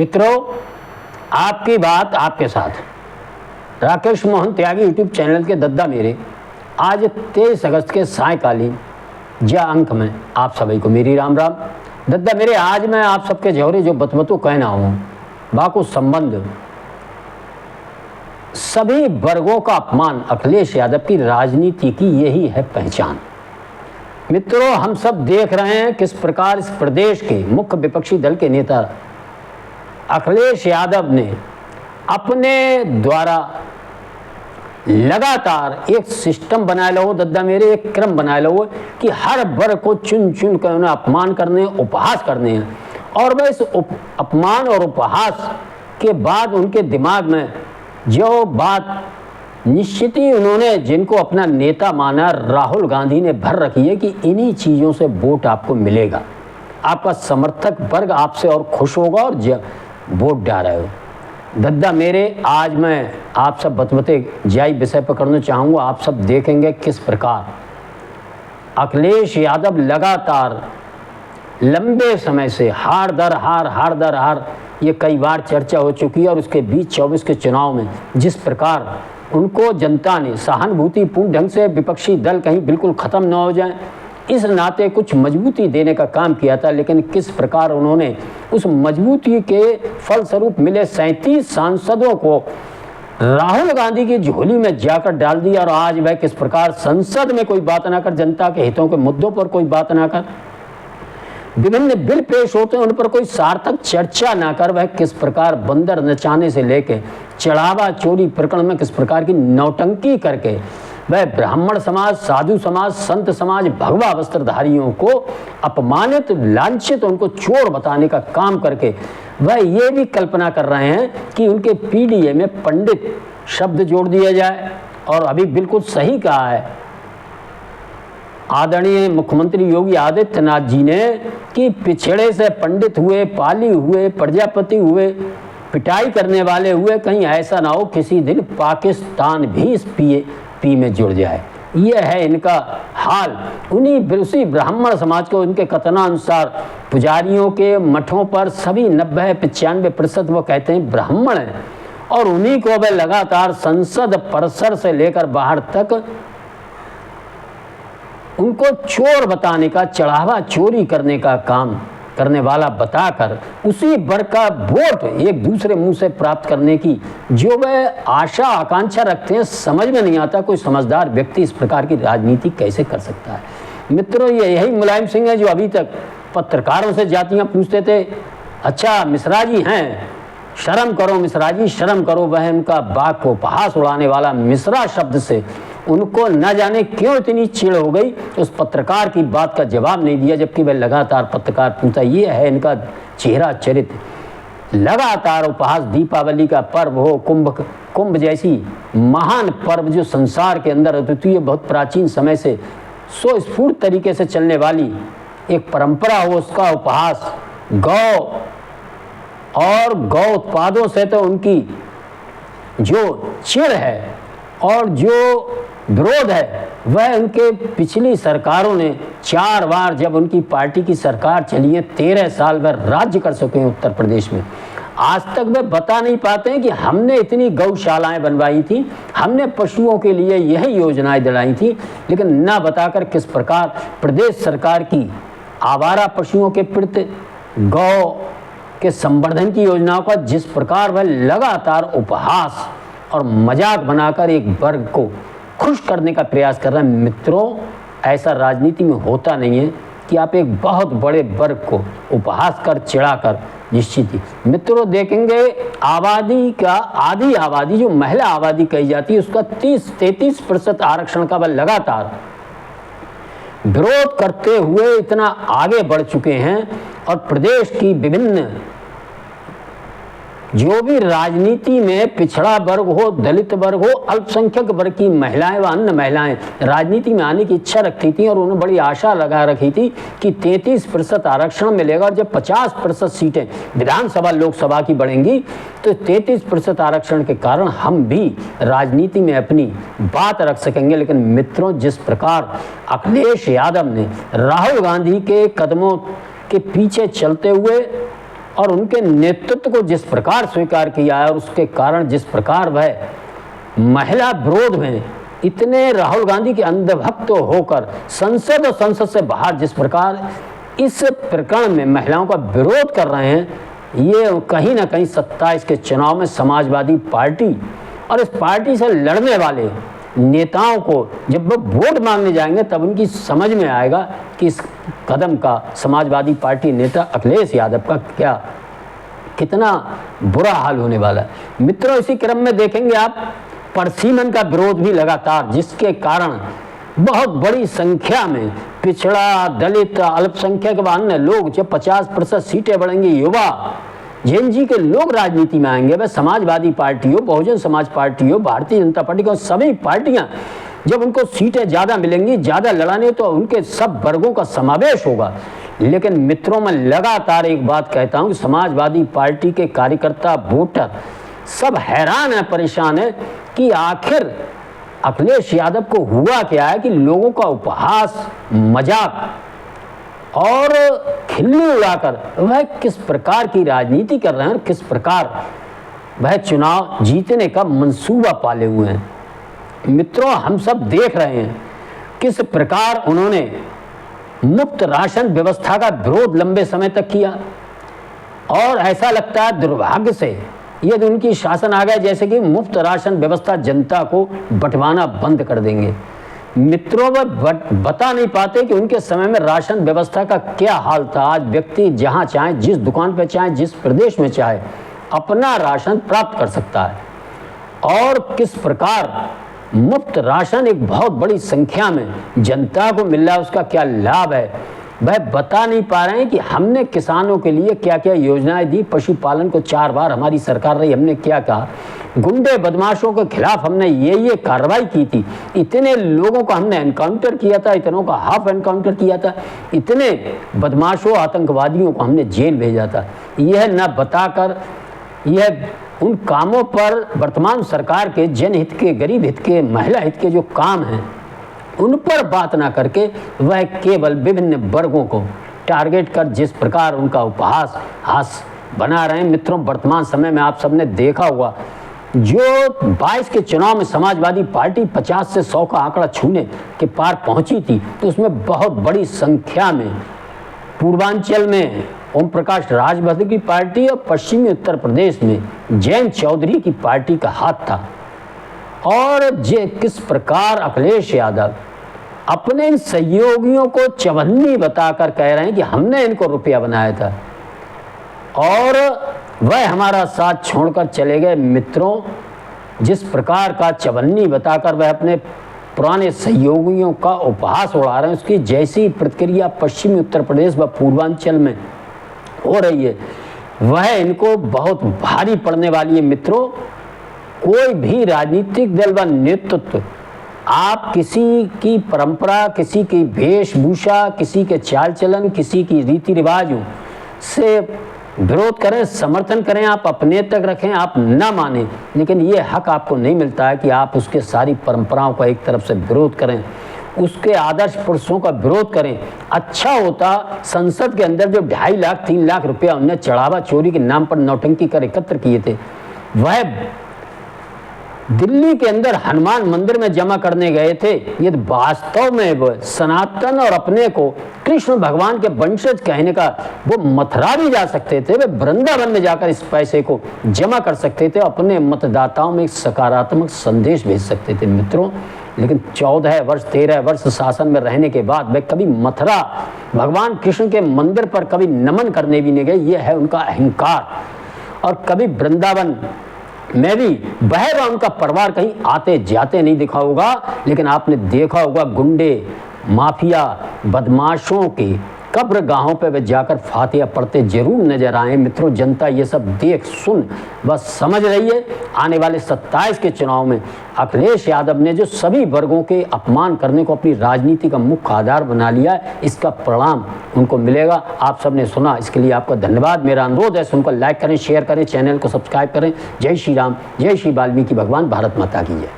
मित्रों, आपकी बात आपके साथ। राकेश मोहन त्यागी यूट्यूब चैनल के दद्दा मेरे आज 23 अगस्त के सायकालीन या अंक में आप सभी को मेरी राम राम। दद्दा मेरे, आज मैं आप सबके जौहरे जो बतबतू कहना हूँ बाको संबंध सभी वर्गों का अपमान, अखिलेश यादव की राजनीति की यही है पहचान। मित्रों, हम सब देख रहे हैं किस प्रकार इस प्रदेश के मुख्य विपक्षी दल के नेता अखिलेश यादव ने अपने द्वारा लगातार एक सिस्टम बनाए लो दद्दा मेरे, एक क्रम बनाए लो कि हर वर्ग को चुन चुन कर उन्हें अपमान करने, उपहास करने हैं। और वह इस अपमान और उपहास के बाद उनके दिमाग में जो बात निश्चित ही उन्होंने जिनको अपना नेता माना राहुल गांधी ने भर रखी है कि इन्हीं चीज़ों से वोट आपको मिलेगा, आपका समर्थक वर्ग आपसे और खुश होगा और वोट डाल रहे हो। दद्दा मेरे, आज मैं आप सब बतबते जाई विषय पर करना चाहूँगा। आप सब देखेंगे किस प्रकार अखिलेश यादव लगातार लंबे समय से हार दर हार ये कई बार चर्चा हो चुकी है। और उसके बीच 24 के चुनाव में जिस प्रकार उनको जनता ने सहानुभूतिपूर्ण ढंग से विपक्षी दल कहीं बिल्कुल ख़त्म न हो जाए इस नाते कुछ मजबूती देने का काम किया था, लेकिन किस प्रकार उन्होंने उस मजबूती के फलस्वरूप मिले 37 सांसदों को राहुल गांधी की झोली में जाकर डाल दिया। और आज वह किस प्रकार संसद में कोई बात ना कर, जनता के हितों के मुद्दों पर कोई बात ना कर, विभिन्न बिल पेश होते हैं उन पर कोई सार्थक चर्चा ना कर, वह किस प्रकार बंदर नचाने से लेके चढ़ावा चोरी प्रकरण में किस प्रकार की नौटंकी करके वह ब्राह्मण समाज, साधु समाज, संत समाज, भगवा वस्त्रधारियों को अपमानित, लांछित, उनको चोर बताने का काम करके वह ये भी कल्पना कर रहे हैं कि उनके पीडीए में पंडित शब्द जोड़ दिया जाए। और अभी बिल्कुल सही कहा है आदरणीय मुख्यमंत्री योगी आदित्यनाथ जी ने कि पिछड़े से पंडित हुए, पाली हुए, प्रजापति हुए, पिटाई करने वाले हुए, कहीं ऐसा ना हो किसी दिन पाकिस्तान भी इस पी में जुड़ जाए। यह है इनका हाल। उसी ब्राह्मण समाज को उनके कथनानुसार पुजारियों के मठों पर सभी 90-95% वो कहते हैं ब्राह्मण हैं, और उन्हीं को वे लगातार संसद परिसर से लेकर बाहर तक उनको चोर बताने का, चढ़ावा चोरी करने का काम करने वाला बताकर उसी वर्ग का वोट एक दूसरे मुंह से प्राप्त करने की जो वह आशा आकांक्षा रखते हैं, समझ में नहीं आता कोई समझदार व्यक्ति इस प्रकार की राजनीति कैसे कर सकता है। मित्रों, ये यही मुलायम सिंह है जो अभी तक पत्रकारों से जातियां पूछते थे, अच्छा मिश्रा जी हैं, शर्म करो मिश्रा जी, शर्म करो। वह उनका बाग को उपहास उड़ाने वाला मिश्रा शब्द से उनको न जाने क्यों इतनी चिढ़ हो गई, उस पत्रकार की बात का जवाब नहीं दिया, जबकि वह लगातार पत्रकार पूछता। ये है इनका चेहरा चरित्र। लगातार उपहास, दीपावली का पर्व हो, कुंभ जैसी महान पर्व जो संसार के अंदर अद्वितीय बहुत प्राचीन समय से स्वस्फूर्त तरीके से चलने वाली एक परंपरा हो, उसका उपहास, गौ और गौ उत्पादों से तो उनकी जो चिढ़ है और जो विरोध है वह उनके पिछली सरकारों ने 4 बार, जब उनकी पार्टी की सरकार चली है 13 साल वह राज्य कर सके उत्तर प्रदेश में, आज तक वे बता नहीं पाते हैं कि हमने इतनी गौशालाएं बनवाई थी, हमने पशुओं के लिए यह योजनाएं दिलाई थी, लेकिन न बताकर किस प्रकार प्रदेश सरकार की आवारा पशुओं के प्रति, गौ के संवर्धन की योजनाओं का जिस प्रकार वह लगातार उपहास और मजाक बनाकर एक वर्ग को खुश करने का प्रयास कर रहे हैं। मित्रों, ऐसा राजनीति में होता नहीं है कि आप एक बहुत बड़े वर्ग को उपहास कर, चिढ़ाकर, निश्चित ही मित्रों देखेंगे आधी आबादी जो महिला आबादी कही जाती है उसका 30-33% आरक्षण का वह लगातार विरोध करते हुए इतना आगे बढ़ चुके हैं। और प्रदेश की विभिन्न जो भी राजनीति में पिछड़ा वर्ग हो, दलित वर्ग हो, अल्पसंख्यक वर्ग की महिलाएं व अन्य महिलाएं राजनीति में आने की इच्छा रखती थी और उन्हें बड़ी आशा लगा रखी थी कि 33% आरक्षण मिलेगा और जब 50% सीटें विधानसभा लोकसभा की बढ़ेंगी तो 33% आरक्षण के कारण हम भी राजनीति में अपनी बात रख सकेंगे। लेकिन मित्रों, जिस प्रकार अखिलेश यादव ने राहुल गांधी के कदमों के पीछे चलते हुए और उनके नेतृत्व को जिस प्रकार स्वीकार किया है और उसके कारण जिस प्रकार वह महिला विरोध में इतने राहुल गांधी के अंधभक्त होकर संसद और संसद से बाहर जिस प्रकार इस प्रकरण में महिलाओं का विरोध कर रहे हैं, ये कहीं ना कहीं 27 के चुनाव में समाजवादी पार्टी और इस पार्टी से लड़ने वाले नेताओं को जब वो वोट मांगने जाएंगे तब उनकी समझ में आएगा कि इस कदम का समाजवादी पार्टी नेता अखिलेश यादव का कितना बुरा हाल होने वाला है। मित्रों, इसी क्रम में देखेंगे आप परसीमन का विरोध भी लगातार, जिसके कारण बहुत बड़ी संख्या में पिछड़ा, दलित, अल्पसंख्यक व अन्य लोग, जब 50% सीटें बढ़ेंगी, युवा जेएनजी के लोग राजनीति में आएंगे। वह समाजवादी पार्टी हो, बहुजन समाज पार्टी हो, भारतीय जनता पार्टी हो, सभी पार्टियां जब उनको सीटें ज़्यादा मिलेंगी, ज़्यादा लड़ाने, तो उनके सब वर्गों का समावेश होगा। लेकिन मित्रों, मैं लगातार एक बात कहता हूं कि समाजवादी पार्टी के कार्यकर्ता, वोटर सब हैरान है, परेशान है कि आखिर अखिलेश यादव को हुआ क्या है कि लोगों का उपहास, मजाक और खिल्ली उड़ाकर वह किस प्रकार की राजनीति कर रहे हैं और किस प्रकार वह चुनाव जीतने का मंसूबा पाले हुए हैं। मित्रों, हम सब देख रहे हैं किस प्रकार उन्होंने मुफ्त राशन व्यवस्था का विरोध लंबे समय तक किया और ऐसा लगता है दुर्भाग्य से यदि उनकी शासन आ गया जैसे कि मुफ्त राशन व्यवस्था जनता को बंटवाना बंद कर देंगे। मित्रों, वह बता नहीं पाते कि उनके समय में राशन व्यवस्था का क्या हाल था। आज व्यक्ति जहां चाहे, जिस दुकान पर चाहे, जिस प्रदेश में चाहे, अपना राशन प्राप्त कर सकता है और किस प्रकार मुफ्त राशन एक बहुत बड़ी संख्या में जनता को मिल रहा है, उसका क्या लाभ है वह बता नहीं पा रहे हैं कि हमने किसानों के लिए क्या क्या योजनाएं दी, पशुपालन को 4 बार हमारी सरकार रही, हमने क्या कहा, गुंडे बदमाशों के खिलाफ हमने ये कार्रवाई की थी, इतने लोगों का हमने एनकाउंटर किया था, इतनों का हाफ एनकाउंटर किया था, इतने बदमाशों, आतंकवादियों को हमने जेल भेजा था। यह न बताकर, यह उन कामों पर वर्तमान सरकार के जनहित के, गरीब हित के, महिला हित के जो काम हैं उन पर बात ना करके वह केवल विभिन्न वर्गों को टारगेट कर जिस प्रकार उनका उपहास हास बना रहे हैं। मित्रों, वर्तमान समय में आप सबने देखा होगा जो 22 के चुनाव में समाजवादी पार्टी 50 से 100 का आंकड़ा छूने के पार पहुंची थी, तो उसमें बहुत बड़ी संख्या में पूर्वांचल में ओम प्रकाश राजभद्र की पार्टी और पश्चिमी उत्तर प्रदेश में जयंत चौधरी की पार्टी का हाथ था। और किस प्रकार अखिलेश यादव अपने इन सहयोगियों को चवन्नी बताकर कह रहे हैं कि हमने इनको रुपया बनाया था और वह हमारा साथ छोड़कर चले गए। मित्रों, जिस प्रकार का चवन्नी बताकर वह अपने पुराने सहयोगियों का उपहास उड़ा रहे हैं, उसकी जैसी प्रतिक्रिया पश्चिमी उत्तर प्रदेश व पूर्वांचल में हो रही है वह इनको बहुत भारी पड़ने वाली है। मित्रों, कोई भी राजनीतिक दल व नेतृत्व आप किसी की परंपरा, किसी की वेशभूषा, किसी के चाल चलन, किसी की रीति रिवाजों से विरोध करें, समर्थन करें, आप अपने तक रखें, आप ना माने, लेकिन ये हक आपको नहीं मिलता है कि आप उसके सारी परंपराओं का एक तरफ से विरोध करें, उसके आदर्श पुरुषों का विरोध करें। अच्छा होता संसद के अंदर जो 2.5 लाख 3 लाख रुपया उनने चढ़ावा चोरी के नाम पर नौटंकी कर एकत्र किए थे, वह दिल्ली के अंदर हनुमान मंदिर में जमा करने गए थे। ये वास्तव में वो सनातन और अपने को कृष्ण भगवान के वंशज कहने का, वो मथुरा भी जा सकते थे, वे वृंदावन में जाकर इस पैसे को जमा कर सकते थे, अपने मतदाताओं में एक सकारात्मक संदेश भेज सकते थे। मित्रों, लेकिन 14 वर्ष 13 वर्ष शासन में रहने के बाद वे कभी मथुरा भगवान कृष्ण के मंदिर पर कभी नमन करने भी नहीं गए। ये है उनका अहंकार। और कभी वृंदावन में भी वह व उनका परिवार कहीं आते जाते नहीं दिखा होगा, लेकिन आपने देखा होगा गुंडे, माफिया, बदमाशों के कब्रगाहों पे वे जाकर फातिहा पढ़ते जरूर नजर आए। मित्रों, जनता ये सब देख सुन बस समझ रही है आने वाले 27 के चुनाव में अखिलेश यादव ने जो सभी वर्गों के अपमान करने को अपनी राजनीति का मुख्य आधार बना लिया है, इसका परिणाम उनको मिलेगा। आप सबने सुना, इसके लिए आपका धन्यवाद। मेरा अनुरोध है उनको लाइक करें, शेयर करें, चैनल को सब्सक्राइब करें। जय श्री राम, जय श्री वाल्मीकि भगवान, भारत माता की जय।